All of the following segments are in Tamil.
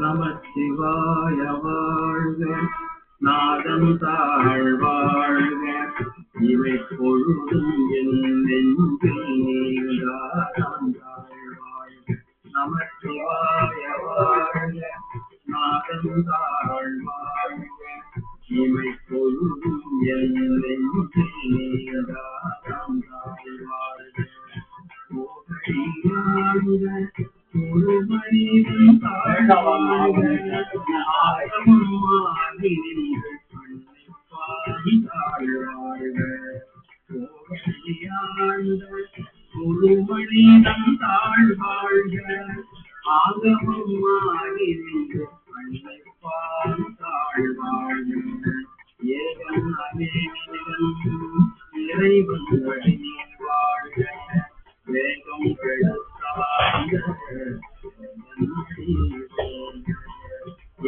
நமச்சிவாய வாழ்க, நாதன் தாழ் வாழ்க, இவை பொழுதும் என் நெஞ்சில் நீங்காதான் தாழ் வாழ்க. நமச்சிவாய வாழ்க, நாதன் தாழ் வாழ்க, இவை பொழுதும் என் நெஞ்சில் நீங்காதான் தாழ் வாழ்க. ஒரு மனிதன் தாழ் வாழ்க, ஆகமமாகி நின்று பாடி தாழ் வாழ்க. ஒரு மனிதன் தாழ் வாழ்க, ஆகமமாகி நின்று பாடி தாழ் வாழ்க. ஏகன் அநேகன் இறைவன் வழி வாழ்க, வேகம் கெடுத்தாழ்க.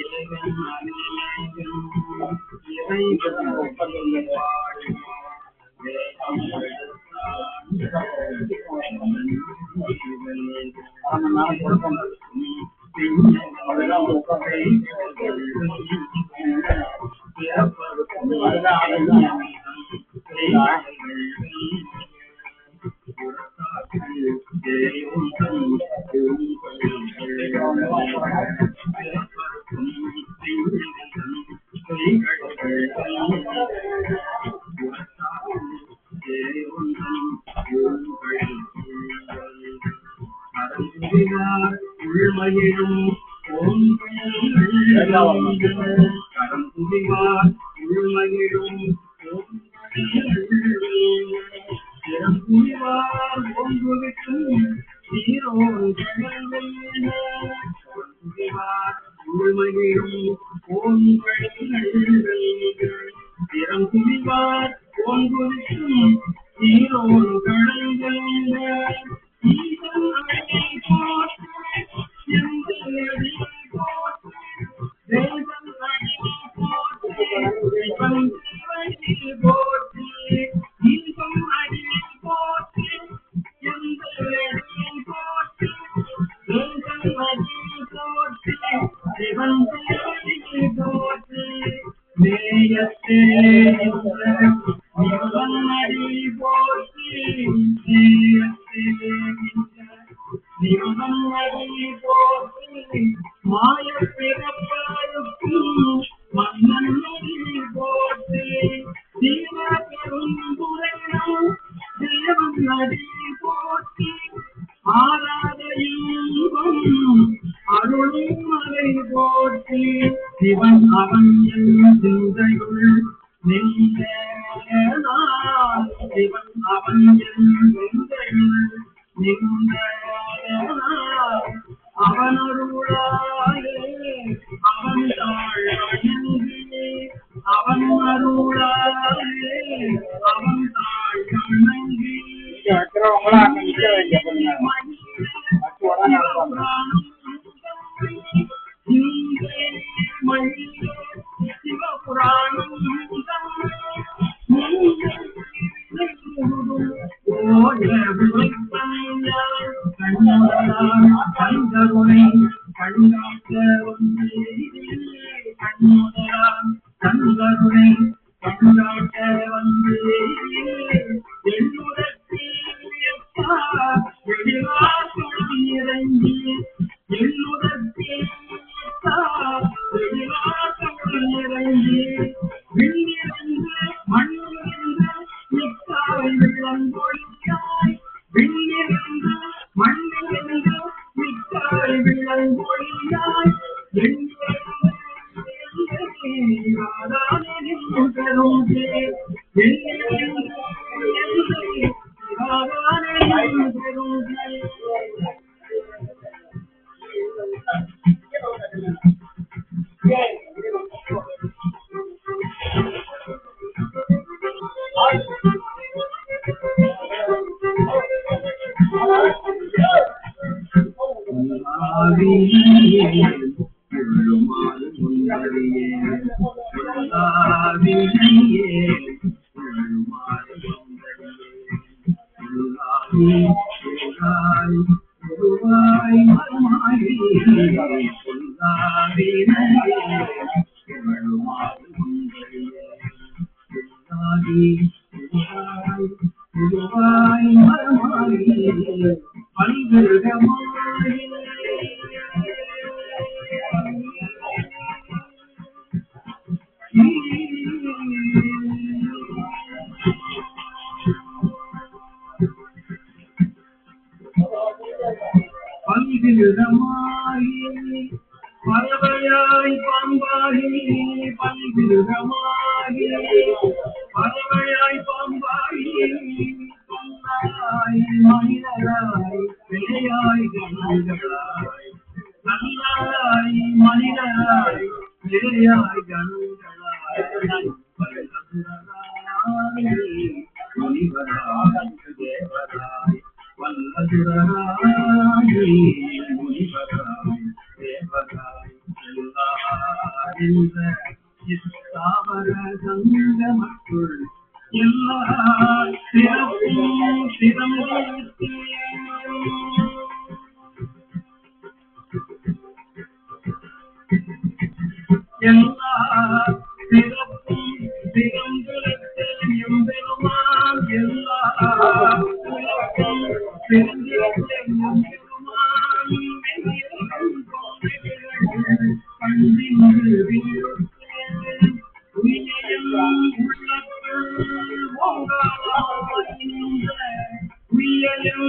ஏகன் அநேகன் இறைவன் வழி வாழ்க, வேகம் உள்மகிழும் கரம்புரிவார் உள்மகிழும் திறம்புரிவார் ஒன்றுவிக்கும் சீரோன் உள்மகிழும் திறம்புரிவார் ஒன்றுவிக்கும் சீரோன் கடல்கள் சிவன் அவன் சிந்தையுள் சிவன் அவன் சிந்தையுள் அவனருளாயே அவன் தாழ் வணங்கி அவன் அருளாயே அவன் தாழ் வணங்கி சிவபுராணம் கண்கருணை கண்காக்க கண்கருணை கண்காக்க வந்து இறங்கி என்னுடத்தில் இறங்கி விண்ணிறந்து மண்ணிறந்து மிக்காய் விளங்கொழியாய் விண்ணிறந்து மண்ணிறந்து மிக்காய் விளங்கொழியாய் பறவையாய் பாம்பாகி பல்விருகமாகி பறவையாய் பாம்பாகி பொன்னாய் மனிதராய் பிழையாய் கண்களாய் நல்லாய் மனிதராய் பிழையாய் கண்களாய் முனிவராய் தேவராய் வல்லதுராய் முனிவராய் தேவராய் எல்லா சங்கமக்குள் எல்லா சிறப்பும் சிறந்தே எல்லா சிறப்பும் சிறந்திருத்தே எம்பெருமான் எல்லா சிறப்பும் சிறந்திருத்தே எம்பெருமான் கண்டின்று உயிரையும் உள்ளத்தில் ஓங்காரமாயினின்ற உயிரையும்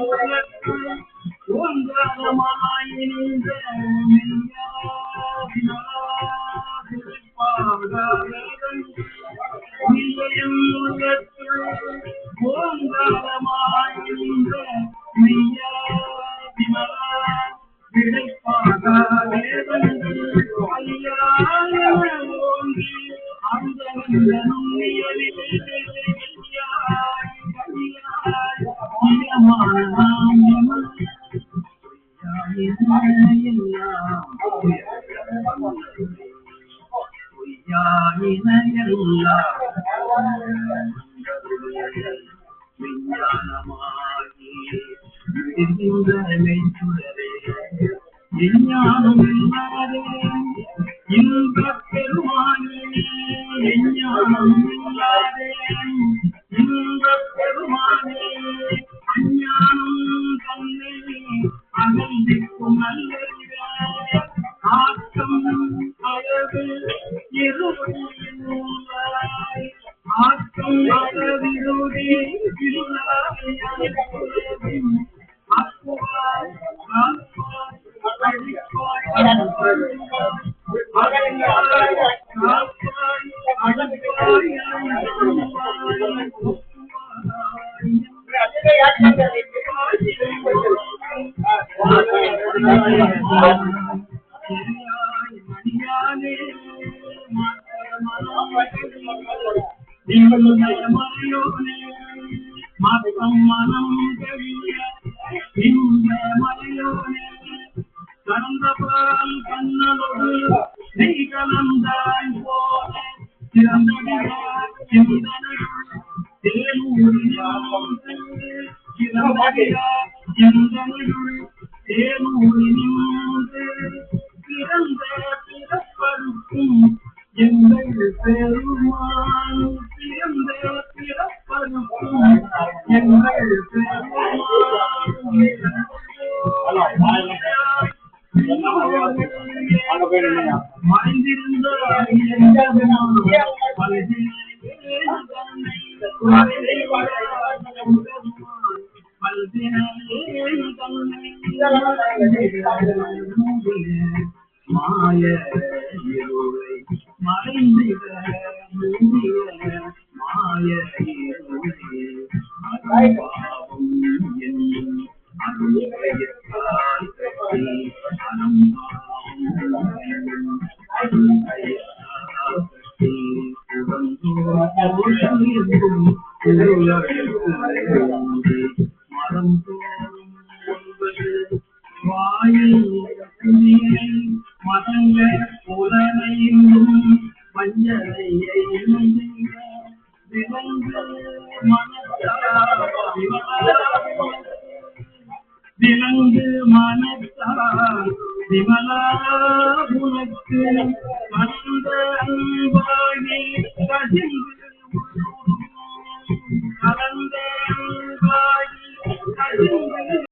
உள்ளத்தில் ஓங்காரமாயினின்ற உயிரையும் உள்ளத்தில் ஓங்காரமாயினின்ற மெய்யா விமலா விடைப்பாக வேதங்கள் ஐயாய் ஓங்கி அந்த எஞ்ஞானம் இல்லாதே இன்பப் பெருமானே எஞ்ஞானம் இல்லாதே இன்பப் பெருமானே அஞ்ஞானம் தன்னை அகழ்ந்திக்கும் நல்லறிவே ஆக்கம் அழகு இருளாய் ஆக்கம் அழவிருளே இல்லாய் அப்புவாய் காப்பாய் அழிப்பாய் மனம் கழிய இந்த மலையோனே கலந்தபால் கண்ணலோடு நெய் கலந்தாய் போல சிறந்தடியார் சிந்தனையுள் தேனூரினுள் சிறந்தடியார் சிந்தனையுள் தேனூரினுள் பிறந்த பிறப்பருக்கும் எங்கள் பெருமான் பிறந்த பிறப்பருக்கும் எங்கள் பெருமான் மறைந்திருந்த மாய இருளை மறைந்திட மூடிய மாய இருளை அருள்பாவம் என்னும் அருள்பெயர்த்தால் கட்டி அனம்பாவம் அருள்பெயர்த்தால் கட்டி உடந்தோறும் மரம் தோறும் ஒன்பது வாயில் நீரை மதங்க புலனையும் மஞ்சளையை விளங்கு மனத்தால் கலந்து மனத்தால் விமலா உனக்கு கலந்த அன்பாகி கசிந்து